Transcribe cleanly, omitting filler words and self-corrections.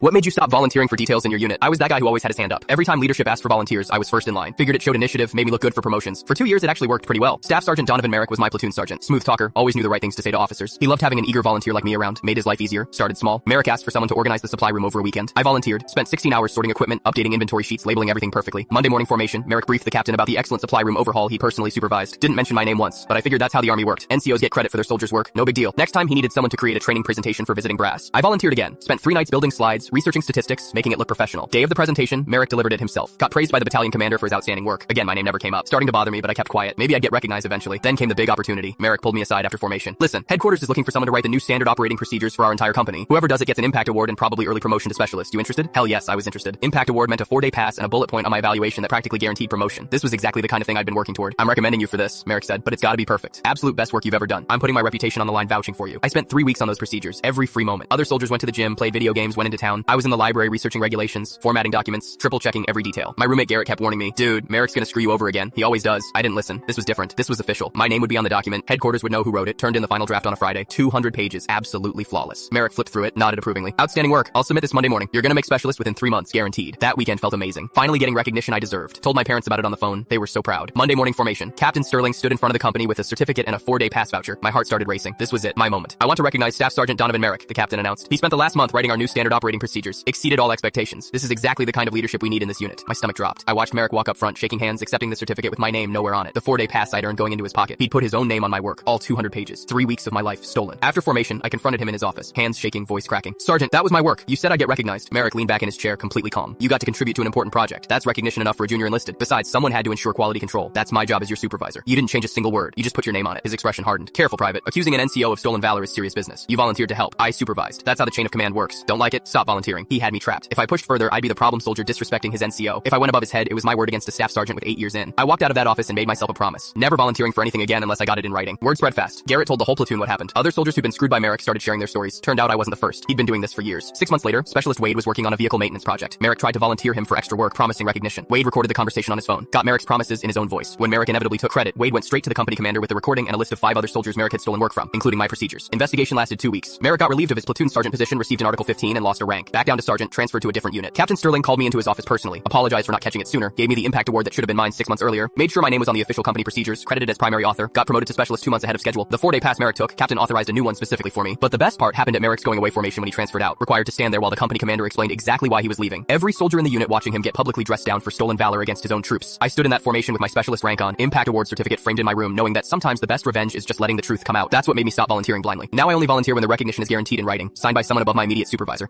What made you stop volunteering for details in your unit? I was that guy who always had his hand up. Every time leadership asked for volunteers, I was first in line. Figured it showed initiative, made me look good for promotions. For 2 years, it actually worked pretty well. Staff Sergeant Donovan Merrick was my platoon sergeant. Smooth talker, always knew the right things to say to officers. He loved having an eager volunteer like me around, made his life easier, started small. Merrick asked for someone to organize the supply room over a weekend. I volunteered, spent 16 hours sorting equipment, updating inventory sheets, labeling everything perfectly. Monday morning formation, Merrick briefed the captain about the excellent supply room overhaul he personally supervised. Didn't mention my name once, but I figured that's how the army worked. NCOs get credit for their soldiers' work, no big deal. Next time he needed someone to create a training presentation for visiting brass. I volunteered again, spent 3 nights building slides, researching statistics, making it look professional. Day of the presentation, Merrick delivered it himself. Got praised by the battalion commander for his outstanding work. Again, my name never came up. Starting to bother me, but I kept quiet. Maybe I'd get recognized eventually. Then came the big opportunity. Merrick pulled me aside after formation. Listen, headquarters is looking for someone to write the new standard operating procedures for our entire company. Whoever does it gets an impact award and probably early promotion to specialist. You interested? Hell yes, I was interested. Impact award meant a 4-day pass and a bullet point on my evaluation that practically guaranteed promotion. This was exactly the kind of thing I'd been working toward. I'm recommending you for this, Merrick said, but it's gotta be perfect. Absolute best work you've ever done. I'm putting my reputation on the line vouching for you. I spent 3 weeks on those procedures, every free moment. Other soldiers went to the gym, played video games, went into town. I was in the library researching regulations, formatting documents, triple checking every detail. My roommate Garrett kept warning me, dude, Merrick's gonna screw you over again. He always does. I didn't listen. This was different. This was official. My name would be on the document. Headquarters would know who wrote it. Turned in the final draft on a Friday. 200 pages. Absolutely flawless. Merrick flipped through it, nodded approvingly. Outstanding work. I'll submit this Monday morning. You're gonna make specialist within 3 months, guaranteed. That weekend felt amazing. Finally getting recognition I deserved. Told my parents about it on the phone. They were so proud. Monday morning formation. Captain Sterling stood in front of the company with a certificate and a 4-day pass voucher. My heart started racing. This was it. My moment. I want to recognize Staff Sergeant Donovan Merrick, the captain announced. He spent the last month writing our new standard operating procedures. Exceeded all expectations. This is exactly the kind of leadership we need in this unit. My stomach dropped. I watched Merrick walk up front, shaking hands, accepting the certificate with my name nowhere on it. The 4-day pass I'd earned going into his pocket. He'd put his own name on my work. All 200 pages. 3 weeks of my life stolen. After formation, I confronted him in his office. Hands shaking, voice cracking. Sergeant, that was my work. You said I'd get recognized. Merrick leaned back in his chair, completely calm. You got to contribute to an important project. That's recognition enough for a junior enlisted. Besides, someone had to ensure quality control. That's my job as your supervisor. You didn't change a single word. You just put your name on it. His expression hardened. Careful, Private. Accusing an NCO of stolen valor is serious business. You volunteered to help. I supervised. That's how the chain of command works. Don't like it? Stop volunteering. He had me trapped. If I pushed further, I'd be the problem soldier disrespecting his NCO. If I went above his head, it was my word against a staff sergeant with 8 years in. I walked out of that office and made myself a promise. Never volunteering for anything again unless I got it in writing. Word spread fast. Garrett told the whole platoon what happened. Other soldiers who'd been screwed by Merrick started sharing their stories. Turned out I wasn't the first. He'd been doing this for years. 6 months later, Specialist Wade was working on a vehicle maintenance project. Merrick tried to volunteer him for extra work, promising recognition. Wade recorded the conversation on his phone. Got Merrick's promises in his own voice. When Merrick inevitably took credit, Wade went straight to the company commander with the recording and a list of 5 other soldiers Merrick had stolen work from, including my procedures. Investigation lasted 2 weeks. Merrick got relieved of his platoon sergeant position, received an Article 15 and lost a rank. Back down to sergeant, transferred to a different unit. Captain Sterling called me into his office personally, apologized for not catching it sooner, gave me the impact award that should have been mine 6 months earlier, made sure my name was on the official company procedures, credited as primary author, got promoted to specialist 2 months ahead of schedule. The 4-day pass Merrick took, Captain authorized a new one specifically for me. But the best part happened at Merrick's going away formation when he transferred out, required to stand there while the company commander explained exactly why he was leaving. Every soldier in the unit watching him get publicly dressed down for stolen valor against his own troops. I stood in that formation with my specialist rank on, impact award certificate framed in my room, knowing that sometimes the best revenge is just letting the truth come out. That's what made me stop volunteering blindly. Now I only volunteer when the recognition is guaranteed in writing, signed by someone above my immediate supervisor.